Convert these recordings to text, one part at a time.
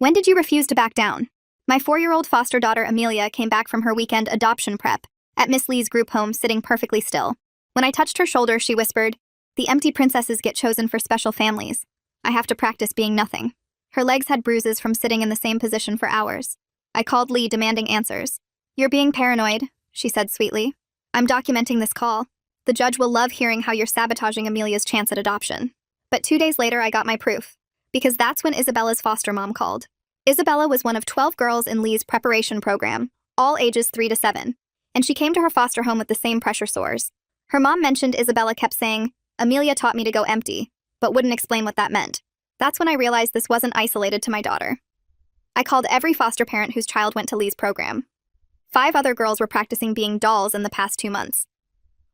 When did you refuse to back down? My 4-year-old foster daughter Amelia came back from her weekend adoption prep at Miss Lee's group home sitting perfectly still. When I touched her shoulder, she whispered, "The empty princesses get chosen for special families. I have to practice being nothing." Her legs had bruises from sitting in the same position for hours. I called Lee, demanding answers. "You're being paranoid," she said sweetly. "I'm documenting this call. The judge will love hearing how you're sabotaging Amelia's chance at adoption." But 2 days later, I got my proof. Because that's when Isabella's foster mom called. Isabella was one of 12 girls in Lee's preparation program, all ages 3 to 7, and she came to her foster home with the same pressure sores. Her mom mentioned Isabella kept saying, "Amelia taught me to go empty," but wouldn't explain what that meant. That's when I realized this wasn't isolated to my daughter. I called every foster parent whose child went to Lee's program. 5 other girls were practicing being dolls in the past 2 months.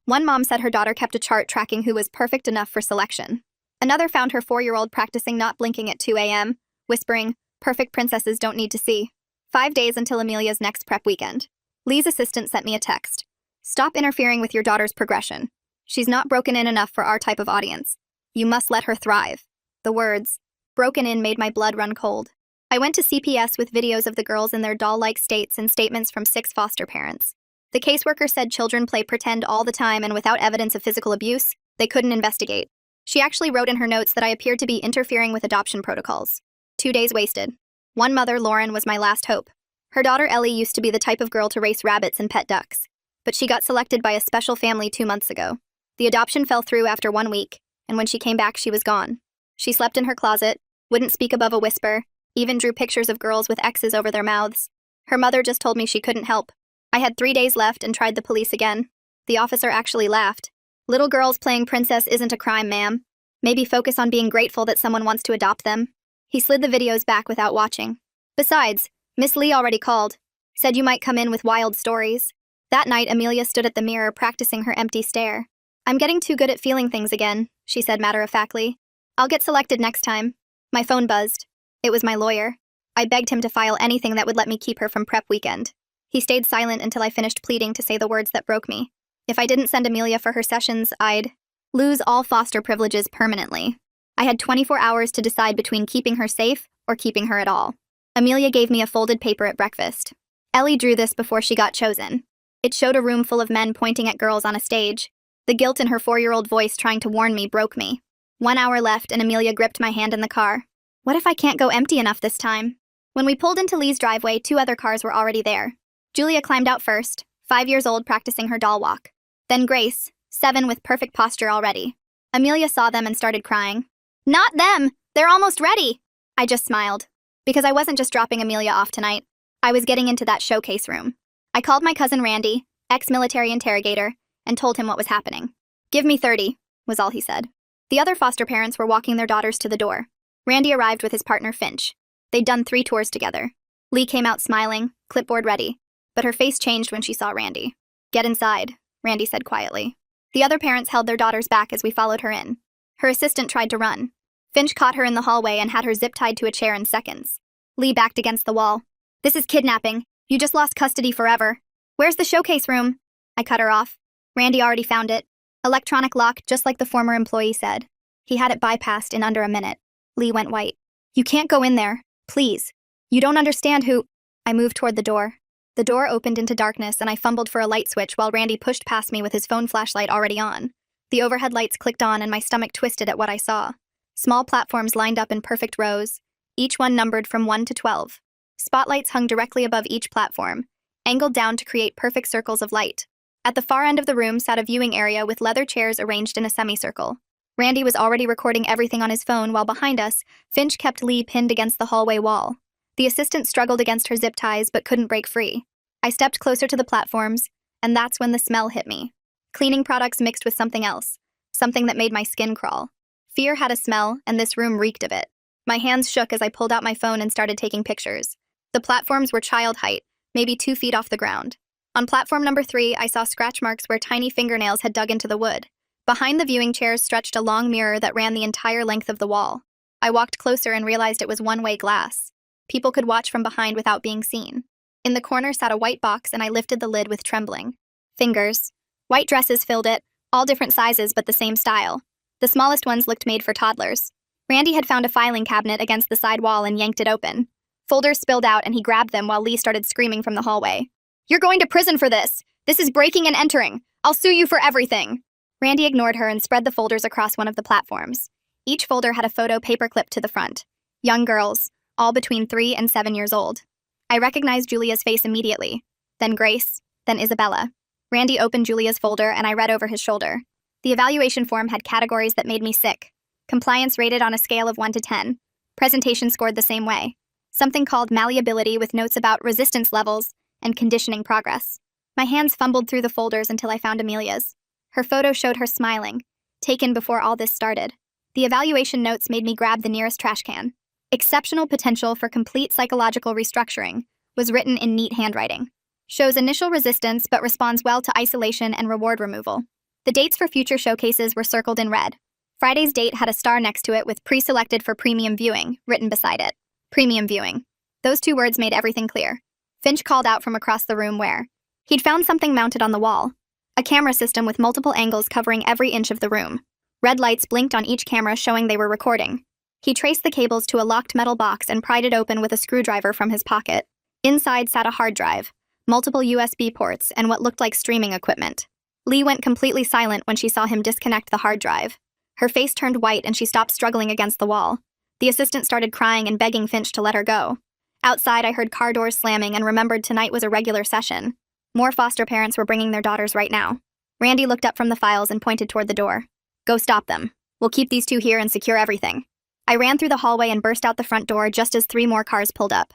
One mom said her daughter kept a chart tracking who was perfect enough for selection. Another found her 4-year-old practicing not blinking at 2 a.m., whispering, "Perfect princesses don't need to see." 5 days until Amelia's next prep weekend. Lee's assistant sent me a text. "Stop interfering with your daughter's progression. She's not broken in enough for our type of audience. You must let her thrive." The words, "broken in," made my blood run cold. I went to CPS with videos of the girls in their doll-like states and statements from 6 foster parents. The caseworker said children play pretend all the time, and without evidence of physical abuse, they couldn't investigate. She actually wrote in her notes that I appeared to be interfering with adoption protocols. 2 days wasted. One mother, Lauren, was my last hope. Her daughter Ellie used to be the type of girl to race rabbits and pet ducks, but she got selected by a special family 2 months ago. The adoption fell through after 1 week, and when she came back, she was gone. She slept in her closet, wouldn't speak above a whisper, even drew pictures of girls with X's over their mouths. Her mother just told me she couldn't help. I had 3 days left and tried the police again. The officer actually laughed. "Little girls playing princess isn't a crime, ma'am. Maybe focus on being grateful that someone wants to adopt them." He slid the videos back without watching. Besides, Miss Lee already called. Said you might come in with wild stories. That night, Amelia stood at the mirror practicing her empty stare. "I'm getting too good at feeling things again," she said matter-of-factly. "I'll get selected next time." My phone buzzed. It was my lawyer. I begged him to file anything that would let me keep her from prep weekend. He stayed silent until I finished pleading to say the words that broke me. If I didn't send Amelia for her sessions, I'd lose all foster privileges permanently. I had 24 hours to decide between keeping her safe or keeping her at all. Amelia gave me a folded paper at breakfast. Ellie drew this before she got chosen. It showed a room full of men pointing at girls on a stage. The guilt in her 4-year-old voice trying to warn me broke me. 1 hour left and Amelia gripped my hand in the car. What if I can't go empty enough this time? When we pulled into Lee's driveway, 2 other cars were already there. Julia climbed out first, 5 years old, practicing her doll walk. Then Grace, 7, with perfect posture already. Amelia saw them and started crying. "Not them! They're almost ready!" I just smiled. Because I wasn't just dropping Amelia off tonight. I was getting into that showcase room. I called my cousin Randy, ex-military interrogator, and told him what was happening. "Give me 30, was all he said. The other foster parents were walking their daughters to the door. Randy arrived with his partner Finch. They'd done 3 tours together. Lee came out smiling, clipboard ready, but her face changed when she saw Randy. "Get inside," Randy said quietly. The other parents held their daughters back as we followed her in. Her assistant tried to run. Finch caught her in the hallway and had her zip-tied to a chair in seconds. Lee backed against the wall. "This is kidnapping. You just lost custody forever. Where's the showcase room?" I cut her off. Randy already found it. Electronic lock, just like the former employee said. He had it bypassed in under a minute. Lee went white. "You can't go in there. Please. You don't understand who—" I moved toward the door. The door opened into darkness and I fumbled for a light switch while Randy pushed past me with his phone flashlight already on. The overhead lights clicked on and my stomach twisted at what I saw. Small platforms lined up in perfect rows, each one numbered from 1 to 12. Spotlights hung directly above each platform, angled down to create perfect circles of light. At the far end of the room sat a viewing area with leather chairs arranged in a semicircle. Randy was already recording everything on his phone while behind us, Finch kept Lee pinned against the hallway wall. The assistant struggled against her zip ties but couldn't break free. I stepped closer to the platforms, and that's when the smell hit me. Cleaning products mixed with something else, something that made my skin crawl. Fear had a smell, and this room reeked of it. My hands shook as I pulled out my phone and started taking pictures. The platforms were child height, maybe 2 feet off the ground. On platform number 3, I saw scratch marks where tiny fingernails had dug into the wood. Behind the viewing chairs stretched a long mirror that ran the entire length of the wall. I walked closer and realized it was one-way glass. People could watch from behind without being seen. In the corner sat a white box and I lifted the lid with trembling fingers. White dresses filled it, all different sizes but the same style. The smallest ones looked made for toddlers. Randy had found a filing cabinet against the side wall and yanked it open. Folders spilled out and he grabbed them while Lee started screaming from the hallway. "You're going to prison for this! This is breaking and entering! I'll sue you for everything!" Randy ignored her and spread the folders across one of the platforms. Each folder had a photo paperclipped to the front. Young girls, all between 3 and 7 years old. I recognized Julia's face immediately. Then Grace, then Isabella. Randy opened Julia's folder and I read over his shoulder. The evaluation form had categories that made me sick. Compliance rated on a scale of 1 to 10. Presentation scored the same way. Something called malleability with notes about resistance levels and conditioning progress. My hands fumbled through the folders until I found Amelia's. Her photo showed her smiling, taken before all this started. The evaluation notes made me grab the nearest trash can. Exceptional potential for complete psychological restructuring was written in neat handwriting. Shows initial resistance but responds well to isolation and reward removal. The dates for future showcases were circled in red. Friday's date had a star next to it with pre-selected for premium viewing written beside it. Premium viewing. Those 2 words made everything clear. Finch called out from across the room where he'd found something mounted on the wall. A camera system with multiple angles covering every inch of the room. Red lights blinked on each camera showing they were recording. He traced the cables to a locked metal box and pried it open with a screwdriver from his pocket. Inside sat a hard drive, multiple USB ports, and what looked like streaming equipment. Lee went completely silent when she saw him disconnect the hard drive. Her face turned white and she stopped struggling against the wall. The assistant started crying and begging Finch to let her go. Outside, I heard car doors slamming and remembered tonight was a regular session. More foster parents were bringing their daughters right now. Randy looked up from the files and pointed toward the door. "Go stop them. We'll keep these 2 here and secure everything." I ran through the hallway and burst out the front door just as 3 more cars pulled up.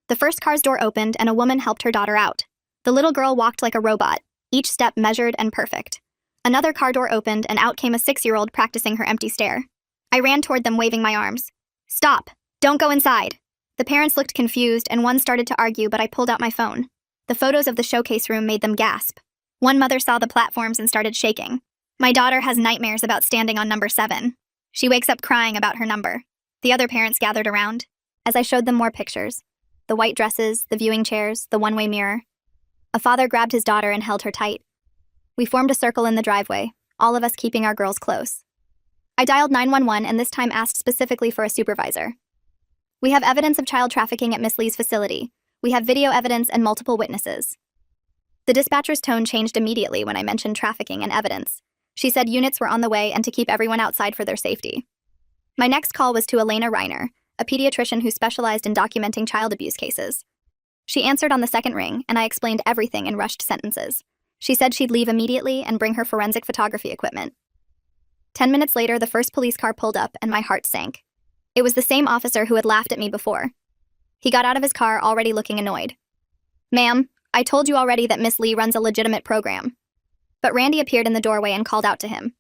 The first car's door opened and a woman helped her daughter out. The little girl walked like a robot, each step measured and perfect. Another car door opened and out came a 6-year-old practicing her empty stare. I ran toward them waving my arms. "Stop! Don't go inside!" The parents looked confused and one started to argue, but I pulled out my phone. The photos of the showcase room made them gasp. One mother saw the platforms and started shaking. "My daughter has nightmares about standing on number 7. She wakes up crying about her number." The other parents gathered around. As I showed them more pictures. The white dresses, the viewing chairs, the one-way mirror. A father grabbed his daughter and held her tight. We formed a circle in the driveway, all of us keeping our girls close. I dialed 911 and this time asked specifically for a supervisor. "We have evidence of child trafficking at Miss Lee's facility. We have video evidence and multiple witnesses." The dispatcher's tone changed immediately when I mentioned trafficking and evidence. She said units were on the way and to keep everyone outside for their safety. My next call was to Elena Reiner, a pediatrician who specialized in documenting child abuse cases. She answered on the second ring, and I explained everything in rushed sentences. She said she'd leave immediately and bring her forensic photography equipment. 10 minutes later, the first police car pulled up, and my heart sank. It was the same officer who had laughed at me before. He got out of his car already looking annoyed. "Ma'am, I told you already that Miss Lee runs a legitimate program." But Randy appeared in the doorway and called out to him.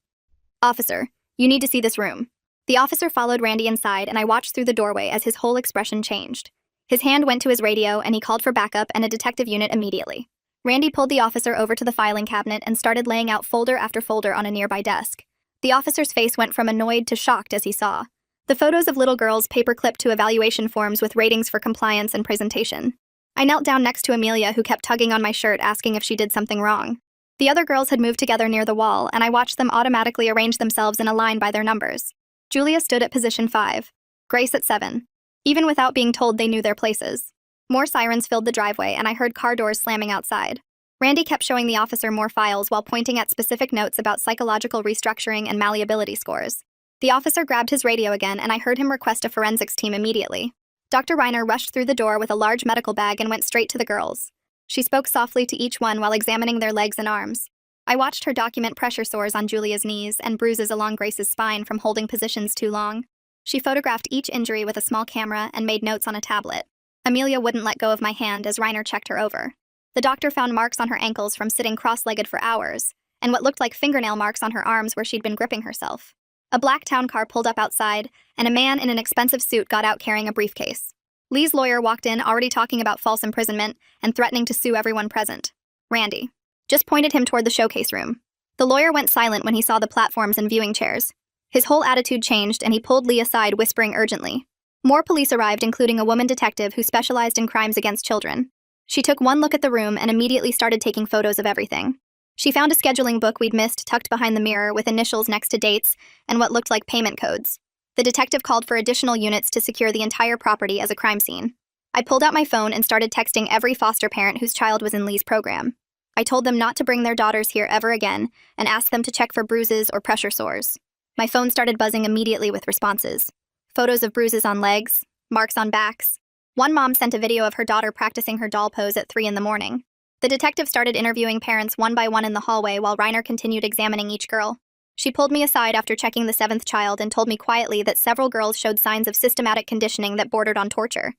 "Officer, you need to see this room." The officer followed Randy inside, and I watched through the doorway as his whole expression changed. His hand went to his radio, and he called for backup and a detective unit immediately. Randy pulled the officer over to the filing cabinet and started laying out folder after folder on a nearby desk. The officer's face went from annoyed to shocked as he saw the photos of little girls paper-clipped to evaluation forms with ratings for compliance and presentation. I knelt down next to Amelia, who kept tugging on my shirt asking if she did something wrong. The other girls had moved together near the wall, and I watched them automatically arrange themselves in a line by their numbers. Julia stood at position 5, Grace at 7. Even without being told, they knew their places. More sirens filled the driveway, and I heard car doors slamming outside. Randy kept showing the officer more files while pointing at specific notes about psychological restructuring and malleability scores. The officer grabbed his radio again, and I heard him request a forensics team immediately. Dr. Reiner rushed through the door with a large medical bag and went straight to the girls. She spoke softly to each one while examining their legs and arms. I watched her document pressure sores on Julia's knees and bruises along Grace's spine from holding positions too long. She photographed each injury with a small camera and made notes on a tablet. Amelia wouldn't let go of my hand as Reiner checked her over. The doctor found marks on her ankles from sitting cross-legged for hours, and what looked like fingernail marks on her arms where she'd been gripping herself. A black town car pulled up outside, and a man in an expensive suit got out carrying a briefcase. Lee's lawyer walked in already talking about false imprisonment and threatening to sue everyone present. Randy just pointed him toward the showcase room. The lawyer went silent when he saw the platforms and viewing chairs. His whole attitude changed, and he pulled Lee aside, whispering urgently. More police arrived, including a woman detective who specialized in crimes against children. She took one look at the room and immediately started taking photos of everything. She found a scheduling book we'd missed tucked behind the mirror with initials next to dates and what looked like payment codes. The detective called for additional units to secure the entire property as a crime scene. I pulled out my phone and started texting every foster parent whose child was in Lee's program. I told them not to bring their daughters here ever again and asked them to check for bruises or pressure sores. My phone started buzzing immediately with responses. Photos of bruises on legs, marks on backs. One mom sent a video of her daughter practicing her doll pose at 3 in the morning. The detective started interviewing parents one by one in the hallway while Reiner continued examining each girl. She pulled me aside after checking the 7th child and told me quietly that several girls showed signs of systematic conditioning that bordered on torture.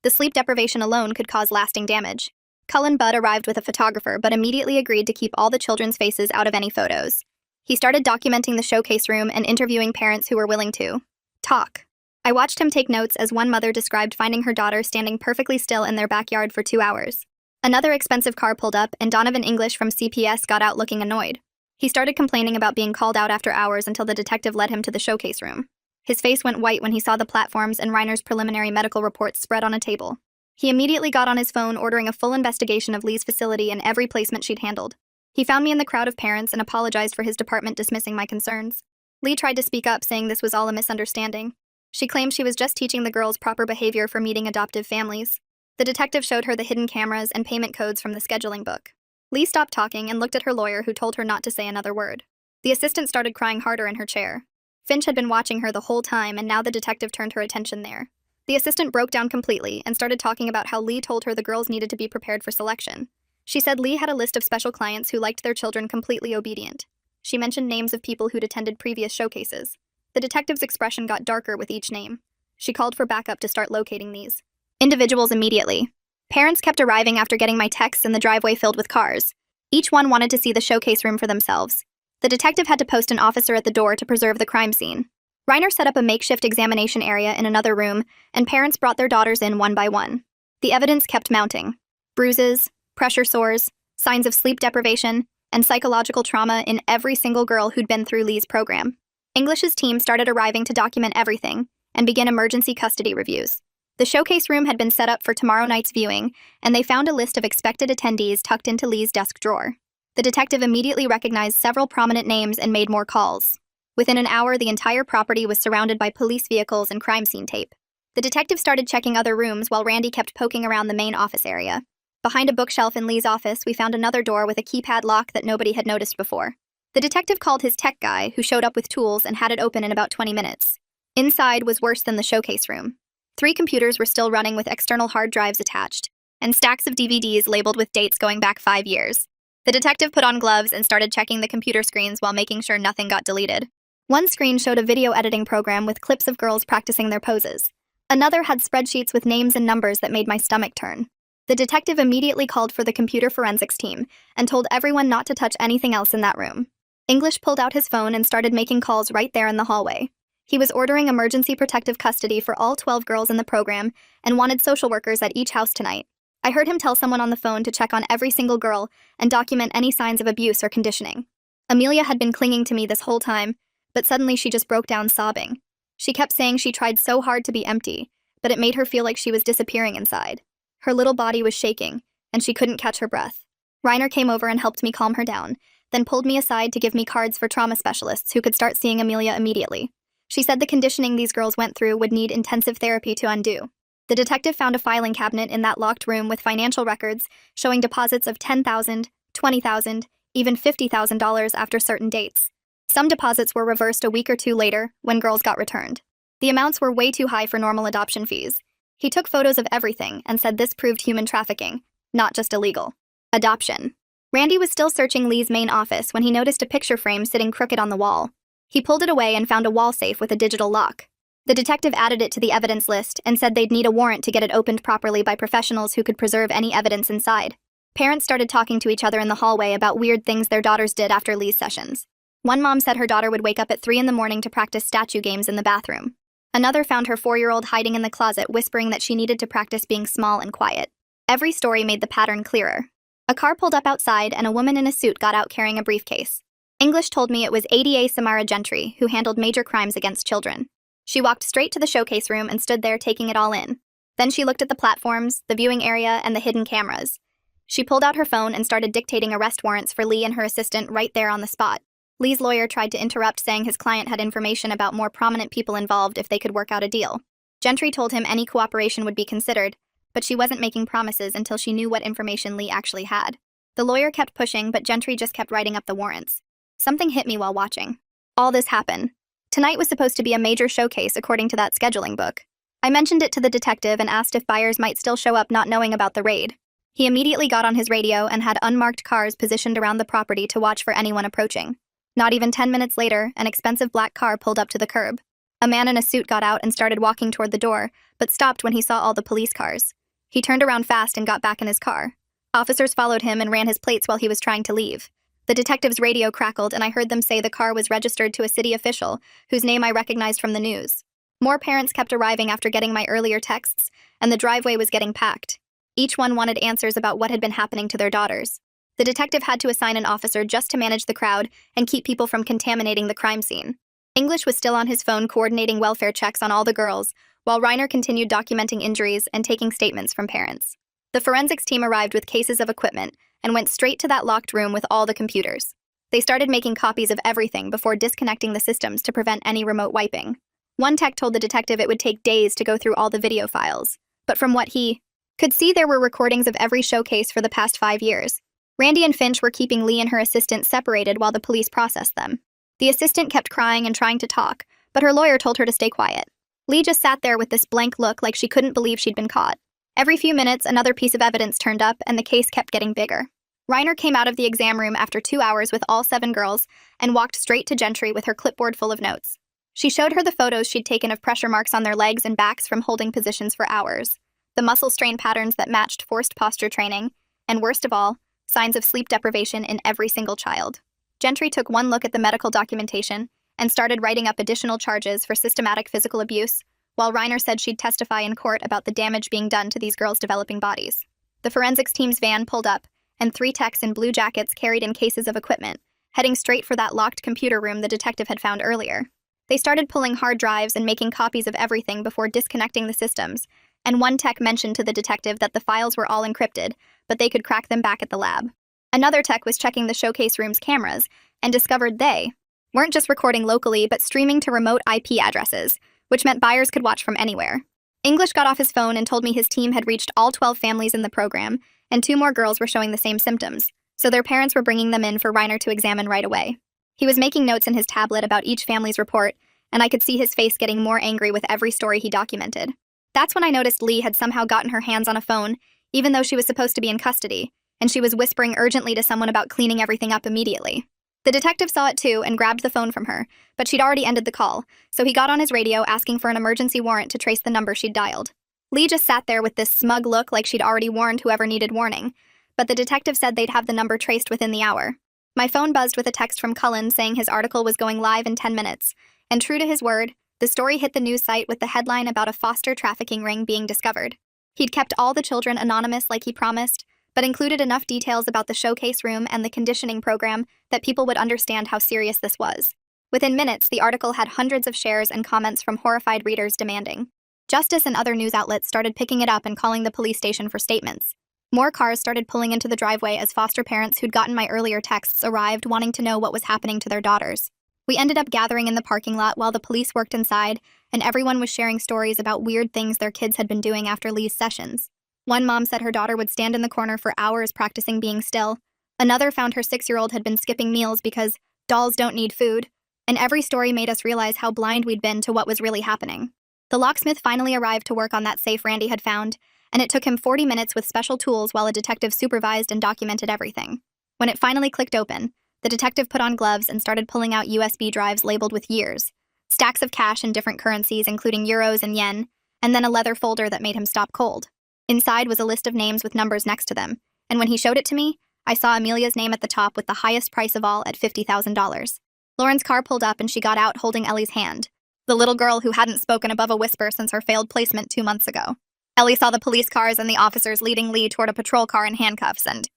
The sleep deprivation alone could cause lasting damage. Cullen Budd arrived with a photographer but immediately agreed to keep all the children's faces out of any photos. He started documenting the showcase room and interviewing parents who were willing to talk. I watched him take notes as one mother described finding her daughter standing perfectly still in their backyard for 2 hours. Another expensive car pulled up and Donovan English from CPS got out looking annoyed. He started complaining about being called out after hours until the detective led him to the showcase room. His face went white when he saw the platforms and Reiner's preliminary medical reports spread on a table. He immediately got on his phone ordering a full investigation of Lee's facility and every placement she'd handled. He found me in the crowd of parents and apologized for his department dismissing my concerns. Lee tried to speak up, saying this was all a misunderstanding. She claimed she was just teaching the girls proper behavior for meeting adoptive families. The detective showed her the hidden cameras and payment codes from the scheduling book. Lee stopped talking and looked at her lawyer, who told her not to say another word. The assistant started crying harder in her chair. Finch had been watching her the whole time, and now the detective turned her attention there. The assistant broke down completely and started talking about how Lee told her the girls needed to be prepared for selection. She said Lee had a list of special clients who liked their children completely obedient. She mentioned names of people who'd attended previous showcases. The detective's expression got darker with each name. She called for backup to start locating these individuals immediately. Parents kept arriving after getting my texts in the driveway filled with cars. Each one wanted to see the showcase room for themselves. The detective had to post an officer at the door to preserve the crime scene. Reiner set up a makeshift examination area in another room, and parents brought their daughters in one by one. The evidence kept mounting. Bruises, pressure sores, signs of sleep deprivation, and psychological trauma in every single girl who'd been through Lee's program. English's team started arriving to document everything and begin emergency custody reviews. The showcase room had been set up for tomorrow night's viewing, and they found a list of expected attendees tucked into Lee's desk drawer. The detective immediately recognized several prominent names and made more calls. Within an hour, the entire property was surrounded by police vehicles and crime scene tape. The detective started checking other rooms while Randy kept poking around the main office area. Behind a bookshelf in Lee's office, we found another door with a keypad lock that nobody had noticed before. The detective called his tech guy, who showed up with tools and had it open in about 20 minutes. Inside was worse than the showcase room. 3 computers were still running with external hard drives attached, and stacks of DVDs labeled with dates going back 5 years. The detective put on gloves and started checking the computer screens while making sure nothing got deleted. One screen showed a video editing program with clips of girls practicing their poses. Another had spreadsheets with names and numbers that made my stomach turn. The detective immediately called for the computer forensics team and told everyone not to touch anything else in that room. English pulled out his phone and started making calls right there in the hallway. He was ordering emergency protective custody for all 12 girls in the program and wanted social workers at each house tonight. I heard him tell someone on the phone to check on every single girl and document any signs of abuse or conditioning. Amelia had been clinging to me this whole time, but suddenly she just broke down sobbing. She kept saying she tried so hard to be empty, but it made her feel like she was disappearing inside. Her little body was shaking, and she couldn't catch her breath. Reiner came over and helped me calm her down, then pulled me aside to give me cards for trauma specialists who could start seeing Amelia immediately. She said the conditioning these girls went through would need intensive therapy to undo. The detective found a filing cabinet in that locked room with financial records showing deposits of $10,000, $20,000, even $50,000 after certain dates. Some deposits were reversed a week or 2 later when girls got returned. The amounts were way too high for normal adoption fees. He took photos of everything and said this proved human trafficking, not just illegal. Adoption. Randy was still searching Lee's main office when he noticed a picture frame sitting crooked on the wall. He pulled it away and found a wall safe with a digital lock. The detective added it to the evidence list and said they'd need a warrant to get it opened properly by professionals who could preserve any evidence inside. Parents started talking to each other in the hallway about weird things their daughters did after Lee's sessions. One mom said her daughter would wake up at 3 in the morning to practice statue games in the bathroom. Another found her 4-year-old hiding in the closet, whispering that she needed to practice being small and quiet. Every story made the pattern clearer. A car pulled up outside and a woman in a suit got out carrying a briefcase. English told me it was ADA Samara Gentry, who handled major crimes against children. She walked straight to the showcase room and stood there taking it all in. Then she looked at the platforms, the viewing area, and the hidden cameras. She pulled out her phone and started dictating arrest warrants for Lee and her assistant right there on the spot. Lee's lawyer tried to interrupt, saying his client had information about more prominent people involved if they could work out a deal. Gentry told him any cooperation would be considered, but she wasn't making promises until she knew what information Lee actually had. The lawyer kept pushing, but Gentry just kept writing up the warrants. Something hit me while watching. All this happened. Tonight was supposed to be a major showcase according to that scheduling book. I mentioned it to the detective and asked if buyers might still show up not knowing about the raid. He immediately got on his radio and had unmarked cars positioned around the property to watch for anyone approaching. Not even 10 minutes later, an expensive black car pulled up to the curb. A man in a suit got out and started walking toward the door, but stopped when he saw all the police cars. He turned around fast and got back in his car. Officers followed him and ran his plates while he was trying to leave. The detective's radio crackled and I heard them say the car was registered to a city official, whose name I recognized from the news. More parents kept arriving after getting my earlier texts, and the driveway was getting packed. Each one wanted answers about what had been happening to their daughters. The detective had to assign an officer just to manage the crowd and keep people from contaminating the crime scene. English was still on his phone coordinating welfare checks on all the girls, while Reiner continued documenting injuries and taking statements from parents. The forensics team arrived with cases of equipment and went straight to that locked room with all the computers. They started making copies of everything before disconnecting the systems to prevent any remote wiping. One tech told the detective it would take days to go through all the video files, but from what he could see, there were recordings of every showcase for the past 5 years. Randy and Finch were keeping Lee and her assistant separated while the police processed them. The assistant kept crying and trying to talk, but her lawyer told her to stay quiet. Lee just sat there with this blank look like she couldn't believe she'd been caught. Every few minutes, another piece of evidence turned up, and the case kept getting bigger. Reiner came out of the exam room after 2 hours with all 7 girls and walked straight to Gentry with her clipboard full of notes. She showed her the photos she'd taken of pressure marks on their legs and backs from holding positions for hours, the muscle strain patterns that matched forced posture training, and worst of all, signs of sleep deprivation in every single child. Gentry took one look at the medical documentation and started writing up additional charges for systematic physical abuse, while Reiner said she'd testify in court about the damage being done to these girls' developing bodies. The forensics team's van pulled up, and 3 techs in blue jackets carried in cases of equipment, heading straight for that locked computer room the detective had found earlier. They started pulling hard drives and making copies of everything before disconnecting the systems, and one tech mentioned to the detective that the files were all encrypted, but they could crack them back at the lab. Another tech was checking the showcase room's cameras and discovered they weren't just recording locally but streaming to remote IP addresses, which meant buyers could watch from anywhere. English got off his phone and told me his team had reached all 12 families in the program, and 2 more girls were showing the same symptoms, so their parents were bringing them in for Reiner to examine right away. He was making notes in his tablet about each family's report, and I could see his face getting more angry with every story he documented. That's when I noticed Lee had somehow gotten her hands on a phone, even though she was supposed to be in custody, and she was whispering urgently to someone about cleaning everything up immediately. The detective saw it too and grabbed the phone from her, but she'd already ended the call, so he got on his radio asking for an emergency warrant to trace the number she'd dialed. Lee just sat there with this smug look like she'd already warned whoever needed warning, but the detective said they'd have the number traced within the hour. My phone buzzed with a text from Cullen saying his article was going live in 10 minutes, and true to his word, the story hit the news site with the headline about a foster trafficking ring being discovered. He'd kept all the children anonymous like he promised, but included enough details about the showcase room and the conditioning program that people would understand how serious this was. Within minutes, the article had hundreds of shares and comments from horrified readers demanding justice, and other news outlets started picking it up and calling the police station for statements. More cars started pulling into the driveway as foster parents who'd gotten my earlier texts arrived, wanting to know what was happening to their daughters. We ended up gathering in the parking lot while the police worked inside, and everyone was sharing stories about weird things their kids had been doing after Lee's sessions. One mom said her daughter would stand in the corner for hours practicing being still. Another found her 6-year-old had been skipping meals because dolls don't need food. And every story made us realize how blind we'd been to what was really happening. The locksmith finally arrived to work on that safe Randy had found, and it took him 40 minutes with special tools while a detective supervised and documented everything. When it finally clicked open, the detective put on gloves and started pulling out USB drives labeled with years, stacks of cash in different currencies including euros and yen, and then a leather folder that made him stop cold. Inside was a list of names with numbers next to them, and when he showed it to me, I saw Amelia's name at the top with the highest price of all at $50,000. Lauren's car pulled up and she got out holding Ellie's hand, the little girl who hadn't spoken above a whisper since her failed placement 2 months ago. Ellie saw the police cars and the officers leading Lee toward a patrol car in handcuffs, and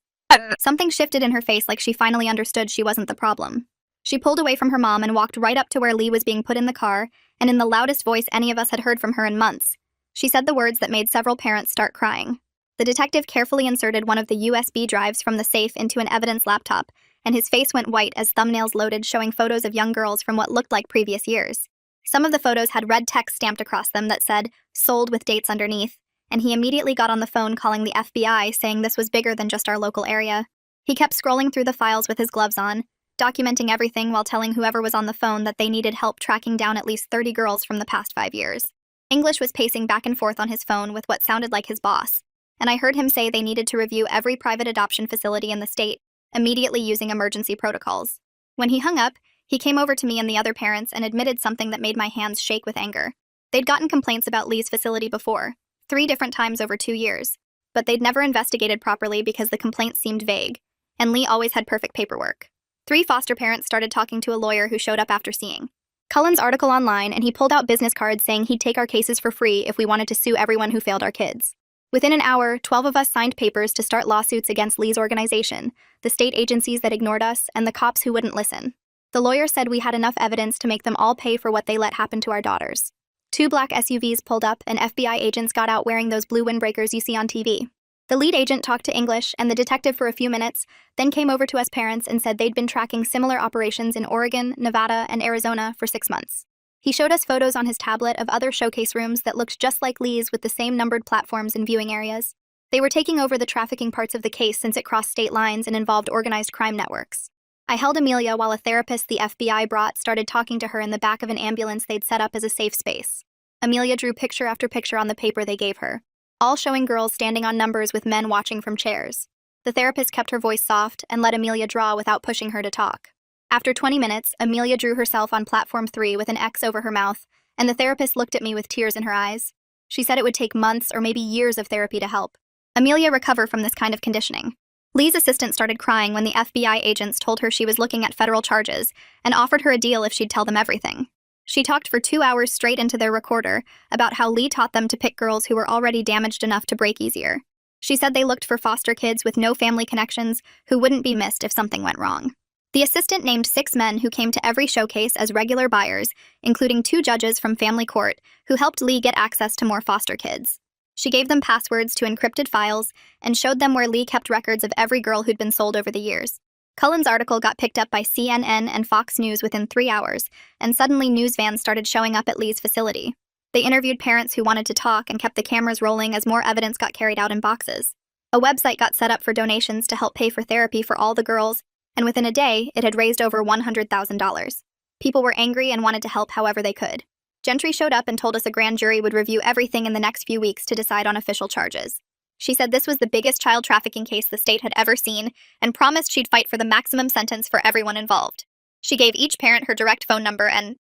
something shifted in her face like she finally understood she wasn't the problem. She pulled away from her mom and walked right up to where Lee was being put in the car, and in the loudest voice any of us had heard from her in months, she said the words that made several parents start crying. The detective carefully inserted one of the USB drives from the safe into an evidence laptop, and his face went white as thumbnails loaded showing photos of young girls from what looked like previous years. Some of the photos had red text stamped across them that said, "Sold" with dates underneath, and he immediately got on the phone calling the FBI, saying this was bigger than just our local area. He kept scrolling through the files with his gloves on, documenting everything while telling whoever was on the phone that they needed help tracking down at least 30 girls from the past 5 years. English was pacing back and forth on his phone with what sounded like his boss, and I heard him say they needed to review every private adoption facility in the state, immediately using emergency protocols. When he hung up, he came over to me and the other parents and admitted something that made my hands shake with anger. They'd gotten complaints about Lee's facility before, 3 different times over 2 years, but they'd never investigated properly because the complaints seemed vague, and Lee always had perfect paperwork. 3 foster parents started talking to a lawyer who showed up after seeing Cullen's article online, and he pulled out business cards saying he'd take our cases for free if we wanted to sue everyone who failed our kids. Within an hour, 12 of us signed papers to start lawsuits against Lee's organization, the state agencies that ignored us, and the cops who wouldn't listen. The lawyer said we had enough evidence to make them all pay for what they let happen to our daughters. 2 black SUVs pulled up, and FBI agents got out wearing those blue windbreakers you see on TV. The lead agent talked to English and the detective for a few minutes, then came over to us parents and said they'd been tracking similar operations in Oregon, Nevada, and Arizona for 6 months. He showed us photos on his tablet of other showcase rooms that looked just like Lee's with the same numbered platforms and viewing areas. They were taking over the trafficking parts of the case since it crossed state lines and involved organized crime networks. I held Amelia while a therapist the FBI brought started talking to her in the back of an ambulance they'd set up as a safe space. Amelia drew picture after picture on the paper they gave her, all showing girls standing on numbers with men watching from chairs. The therapist kept her voice soft and let Amelia draw without pushing her to talk. After 20 minutes, Amelia drew herself on platform 3 with an X over her mouth, and the therapist looked at me with tears in her eyes. She said it would take months or maybe years of therapy to help Amelia recover from this kind of conditioning. Lee's assistant started crying when the FBI agents told her she was looking at federal charges and offered her a deal if she'd tell them everything. She talked for 2 hours straight into their recorder about how Lee taught them to pick girls who were already damaged enough to break easier. She said they looked for foster kids with no family connections who wouldn't be missed if something went wrong. The assistant named 6 men who came to every showcase as regular buyers, including 2 judges from family court who helped Lee get access to more foster kids. She gave them passwords to encrypted files and showed them where Lee kept records of every girl who'd been sold over the years. Cullen's article got picked up by CNN and Fox News within 3 hours, and suddenly news vans started showing up at Lee's facility. They interviewed parents who wanted to talk and kept the cameras rolling as more evidence got carried out in boxes. A website got set up for donations to help pay for therapy for all the girls, and within a day, it had raised over $100,000. People were angry and wanted to help however they could. Gentry showed up and told us a grand jury would review everything in the next few weeks to decide on official charges. She said this was the biggest child trafficking case the state had ever seen and promised she'd fight for the maximum sentence for everyone involved. She gave each parent her direct phone number and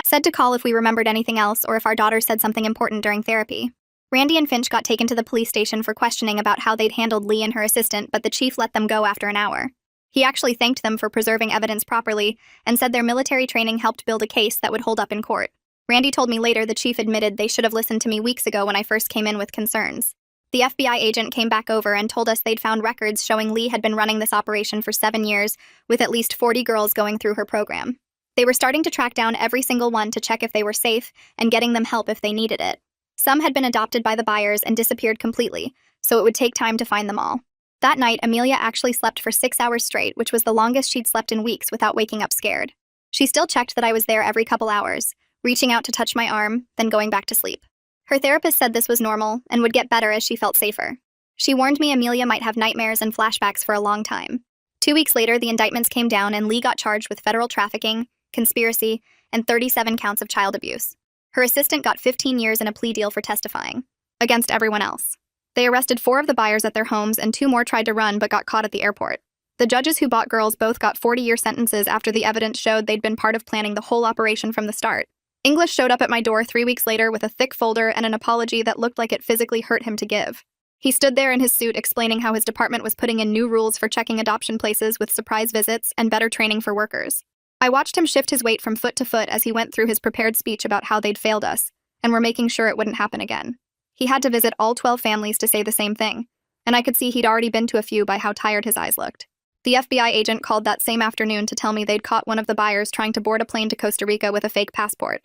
said to call if we remembered anything else or if our daughter said something important during therapy. Randy and Finch got taken to the police station for questioning about how they'd handled Lee and her assistant, but the chief let them go after an hour. He actually thanked them for preserving evidence properly and said their military training helped build a case that would hold up in court. Randy told me later the chief admitted they should have listened to me weeks ago when I first came in with concerns. The FBI agent came back over and told us they'd found records showing Lee had been running this operation for 7 years, with at least 40 girls going through her program. They were starting to track down every single one to check if they were safe and getting them help if they needed it. Some had been adopted by the buyers and disappeared completely, so it would take time to find them all. That night, Amelia actually slept for 6 hours straight, which was the longest she'd slept in weeks without waking up scared. She still checked that I was there every couple hours, reaching out to touch my arm, then going back to sleep. Her therapist said this was normal and would get better as she felt safer. She warned me Amelia might have nightmares and flashbacks for a long time. 2 weeks later, the indictments came down and Lee got charged with federal trafficking, conspiracy, and 37 counts of child abuse. Her assistant got 15 years and a plea deal for testifying, against everyone else. They arrested 4 of the buyers at their homes and 2 more tried to run but got caught at the airport. The judges who bought girls both got 40-year sentences after the evidence showed they'd been part of planning the whole operation from the start. English showed up at my door 3 weeks later with a thick folder and an apology that looked like it physically hurt him to give. He stood there in his suit explaining how his department was putting in new rules for checking adoption places with surprise visits and better training for workers. I watched him shift his weight from foot to foot as he went through his prepared speech about how they'd failed us, and were making sure it wouldn't happen again. He had to visit all 12 families to say the same thing, and I could see he'd already been to a few by how tired his eyes looked. The FBI agent called that same afternoon to tell me they'd caught one of the buyers trying to board a plane to Costa Rica with a fake passport.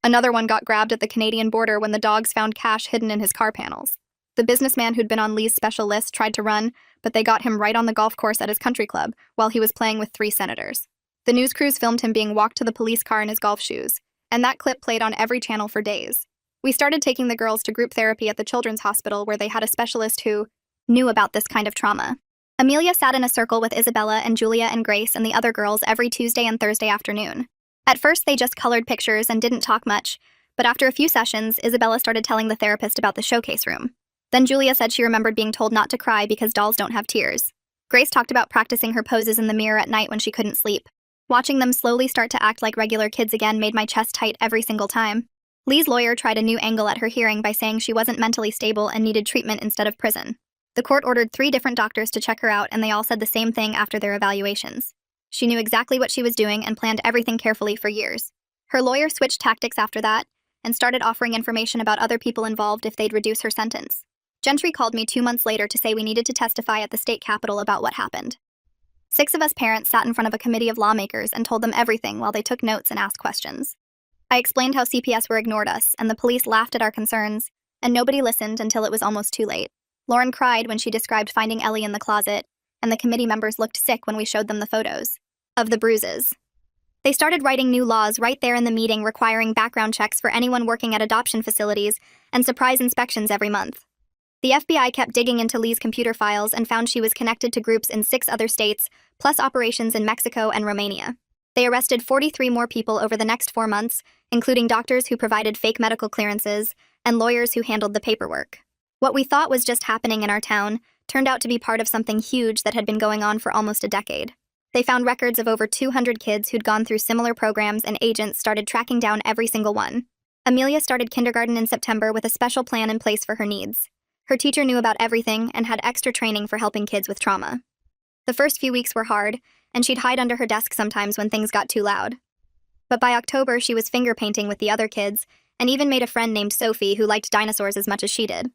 Another one got grabbed at the Canadian border when the dogs found cash hidden in his car panels. The businessman who'd been on Lee's special list tried to run, but they got him right on the golf course at his country club while he was playing with 3 senators. The news crews filmed him being walked to the police car in his golf shoes, and that clip played on every channel for days. We started taking the girls to group therapy at the children's hospital where they had a specialist who knew about this kind of trauma. Amelia sat in a circle with Isabella and Julia and Grace and the other girls every Tuesday and Thursday afternoon. At first, they just colored pictures and didn't talk much, but after a few sessions, Isabella started telling the therapist about the showcase room. Then Julia said she remembered being told not to cry because dolls don't have tears. Grace talked about practicing her poses in the mirror at night when she couldn't sleep. Watching them slowly start to act like regular kids again made my chest tight every single time. Lee's lawyer tried a new angle at her hearing by saying she wasn't mentally stable and needed treatment instead of prison. The court ordered 3 different doctors to check her out, and they all said the same thing after their evaluations. She knew exactly what she was doing and planned everything carefully for years. Her lawyer switched tactics after that and started offering information about other people involved if they'd reduce her sentence. Gentry called me 2 months later to say we needed to testify at the state capitol about what happened. 6 of us parents sat in front of a committee of lawmakers and told them everything while they took notes and asked questions. I explained how CPS were ignored us, and the police laughed at our concerns, and nobody listened until it was almost too late. Lauren cried when she described finding Ellie in the closet, and the committee members looked sick when we showed them the photos of the bruises. They started writing new laws right there in the meeting requiring background checks for anyone working at adoption facilities and surprise inspections every month. The FBI kept digging into Lee's computer files and found she was connected to groups in 6 other states, plus operations in Mexico and Romania. They arrested 43 more people over the next 4 months, including doctors who provided fake medical clearances and lawyers who handled the paperwork. What we thought was just happening in our town turned out to be part of something huge that had been going on for almost a decade. They found records of over 200 kids who'd gone through similar programs, and agents started tracking down every single one. Amelia started kindergarten in September with a special plan in place for her needs. Her teacher knew about everything and had extra training for helping kids with trauma. The first few weeks were hard, and she'd hide under her desk sometimes when things got too loud. But by October, she was finger painting with the other kids, and even made a friend named Sophie who liked dinosaurs as much as she did.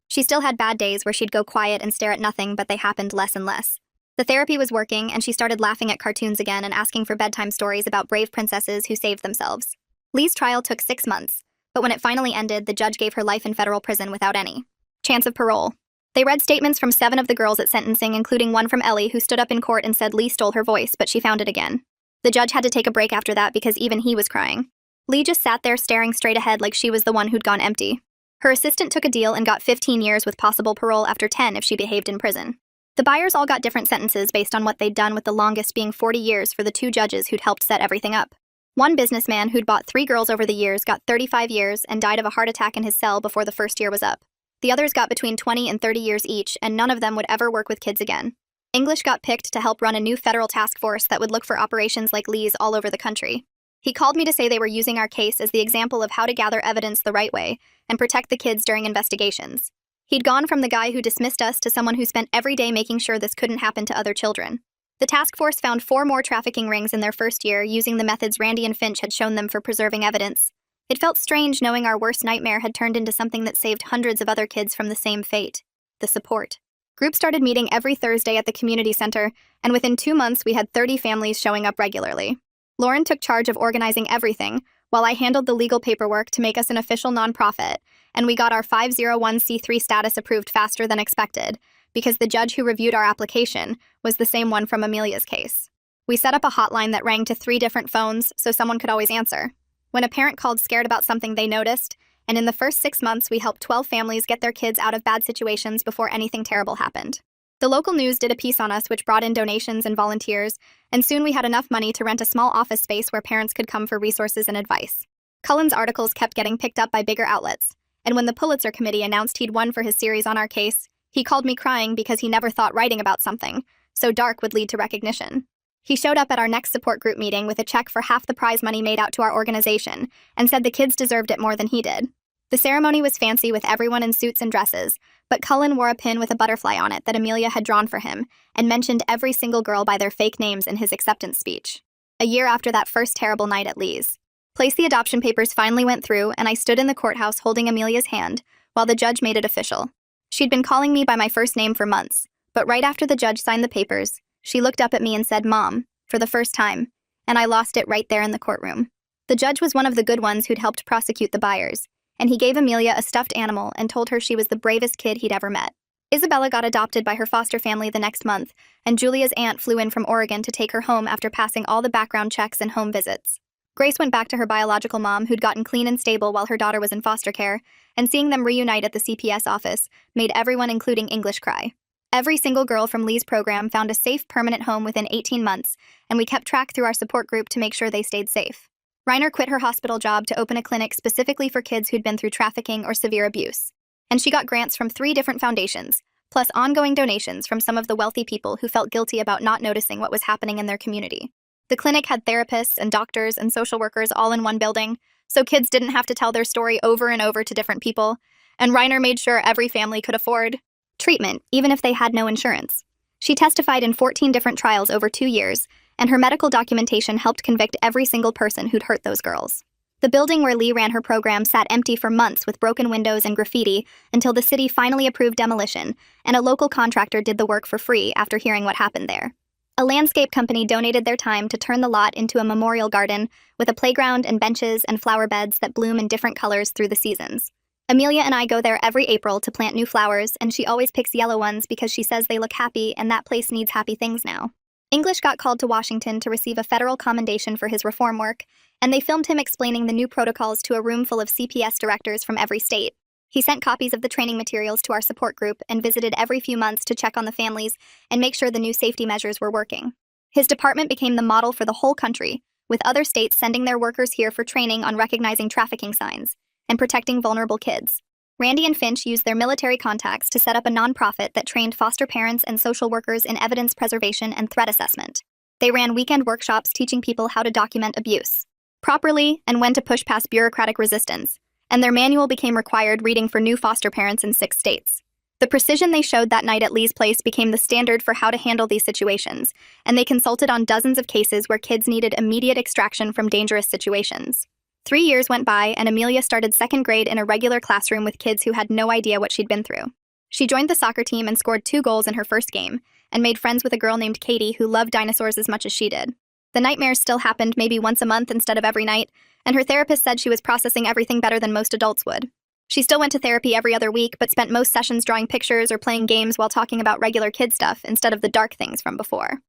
She still had bad days where she'd go quiet and stare at nothing, but they happened less and less. The therapy was working, and she started laughing at cartoons again and asking for bedtime stories about brave princesses who saved themselves. Lee's trial took 6 months, but when it finally ended, the judge gave her life in federal prison without any chance of parole. They read statements from 7 of the girls at sentencing, including one from Ellie, who stood up in court and said Lee stole her voice, but she found it again. The judge had to take a break after that because even he was crying. Lee just sat there staring straight ahead like she was the one who'd gone empty. Her assistant took a deal and got 15 years with possible parole after 10 if she behaved in prison. The buyers all got different sentences based on what they'd done, with the longest being 40 years for the 2 judges who'd helped set everything up. One businessman who'd bought 3 girls over the years got 35 years and died of a heart attack in his cell before the first year was up. The others got between 20 and 30 years each, and none of them would ever work with kids again. English got picked to help run a new federal task force that would look for operations like Lee's all over the country. He called me to say they were using our case as the example of how to gather evidence the right way and protect the kids during investigations. He'd gone from the guy who dismissed us to someone who spent every day making sure this couldn't happen to other children. The task force found 4 more trafficking rings in their first year using the methods Randy and Finch had shown them for preserving evidence. It felt strange knowing our worst nightmare had turned into something that saved hundreds of other kids from the same fate. The support. Groups started meeting every Thursday at the community center, and within 2 months we had 30 families showing up regularly. Lauren took charge of organizing everything, while I handled the legal paperwork to make us an official nonprofit, and we got our 501c3 status approved faster than expected, because the judge who reviewed our application was the same one from Amelia's case. We set up a hotline that rang to 3 different phones so someone could always answer. When a parent called scared about something they noticed, and in the first 6 months we helped 12 families get their kids out of bad situations before anything terrible happened. The local news did a piece on us which brought in donations and volunteers, and soon we had enough money to rent a small office space where parents could come for resources and advice. Cullen's articles kept getting picked up by bigger outlets, and when the Pulitzer Committee announced he'd won for his series on our case, he called me crying because he never thought writing about something so dark would lead to recognition. He showed up at our next support group meeting with a check for half the prize money made out to our organization and said the kids deserved it more than he did. The ceremony was fancy with everyone in suits and dresses, but Cullen wore a pin with a butterfly on it that Amelia had drawn for him and mentioned every single girl by their fake names in his acceptance speech. A year after that first terrible night at Lee's place, the adoption papers finally went through, and I stood in the courthouse holding Amelia's hand while the judge made it official. She'd been calling me by my first name for months, but right after the judge signed the papers, she looked up at me and said, "Mom," for the first time, and I lost it right there in the courtroom. The judge was one of the good ones who'd helped prosecute the buyers, and he gave Amelia a stuffed animal and told her she was the bravest kid he'd ever met. Isabella got adopted by her foster family the next month, and Julia's aunt flew in from Oregon to take her home after passing all the background checks and home visits. Grace went back to her biological mom, who'd gotten clean and stable while her daughter was in foster care, and seeing them reunite at the CPS office made everyone, including English, cry. Every single girl from Lee's program found a safe, permanent home within 18 months, and we kept track through our support group to make sure they stayed safe. Reiner quit her hospital job to open a clinic specifically for kids who'd been through trafficking or severe abuse. And she got grants from 3 different foundations, plus ongoing donations from some of the wealthy people who felt guilty about not noticing what was happening in their community. The clinic had therapists and doctors and social workers all in one building, so kids didn't have to tell their story over and over to different people, and Reiner made sure every family could afford treatment, even if they had no insurance. She testified in 14 different trials over 2 years, and her medical documentation helped convict every single person who'd hurt those girls. The building where Lee ran her program sat empty for months with broken windows and graffiti until the city finally approved demolition, and a local contractor did the work for free after hearing what happened there. A landscape company donated their time to turn the lot into a memorial garden with a playground and benches and flower beds that bloom in different colors through the seasons. Amelia and I go there every April to plant new flowers, and she always picks yellow ones because she says they look happy and that place needs happy things now. English got called to Washington to receive a federal commendation for his reform work, and they filmed him explaining the new protocols to a room full of CPS directors from every state. He sent copies of the training materials to our support group and visited every few months to check on the families and make sure the new safety measures were working. His department became the model for the whole country, with other states sending their workers here for training on recognizing trafficking signs and protecting vulnerable kids. Randy and Finch used their military contacts to set up a nonprofit that trained foster parents and social workers in evidence preservation and threat assessment. They ran weekend workshops teaching people how to document abuse properly and when to push past bureaucratic resistance, and their manual became required reading for new foster parents in 6 states. The precision they showed that night at Lee's place became the standard for how to handle these situations, and they consulted on dozens of cases where kids needed immediate extraction from dangerous situations. 3 years went by, and Amelia started 2nd grade in a regular classroom with kids who had no idea what she'd been through. She joined the soccer team and scored 2 goals in her first game, and made friends with a girl named Katie who loved dinosaurs as much as she did. The nightmares still happened maybe once a month instead of every night, and her therapist said she was processing everything better than most adults would. She still went to therapy every other week, but spent most sessions drawing pictures or playing games while talking about regular kid stuff instead of the dark things from before.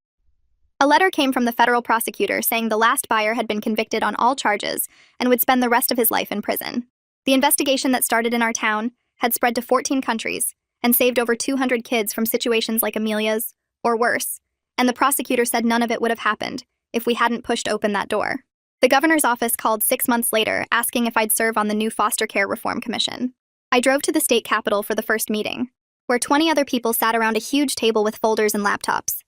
A letter came from the federal prosecutor saying the last buyer had been convicted on all charges and would spend the rest of his life in prison. The investigation that started in our town had spread to 14 countries and saved over 200 kids from situations like Amelia's, or worse, and the prosecutor said none of it would have happened if we hadn't pushed open that door. The governor's office called 6 months later, asking if I'd serve on the new Foster Care Reform Commission. I drove to the state capitol for the first meeting, where 20 other people sat around a huge table with folders and laptops.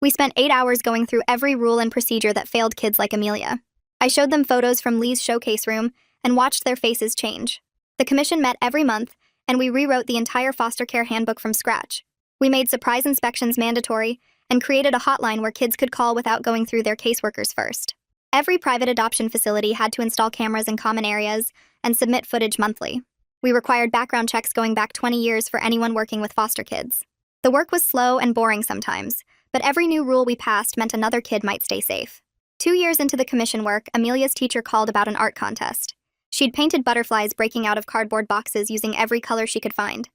We spent 8 hours going through every rule and procedure that failed kids like Amelia. I showed them photos from Lee's showcase room and watched their faces change. The commission met every month, and we rewrote the entire foster care handbook from scratch. We made surprise inspections mandatory and created a hotline where kids could call without going through their caseworkers first. Every private adoption facility had to install cameras in common areas and submit footage monthly. We required background checks going back 20 years for anyone working with foster kids. The work was slow and boring sometimes, but every new rule we passed meant another kid might stay safe. 2 years into the commission work, Amelia's teacher called about an art contest. She'd painted butterflies breaking out of cardboard boxes using every color she could find.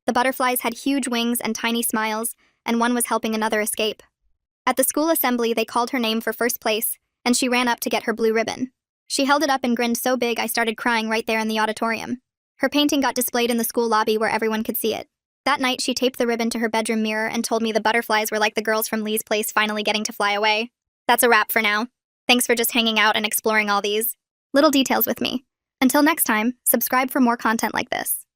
The butterflies had huge wings and tiny smiles, and one was helping another escape. At the school assembly, they called her name for first place, and she ran up to get her blue ribbon. She held it up and grinned so big I started crying right there in the auditorium. Her painting got displayed in the school lobby where everyone could see it. That night, she taped the ribbon to her bedroom mirror and told me the butterflies were like the girls from Lee's place finally getting to fly away. That's a wrap for now. Thanks for just hanging out and exploring all these little details with me. Until next time, subscribe for more content like this.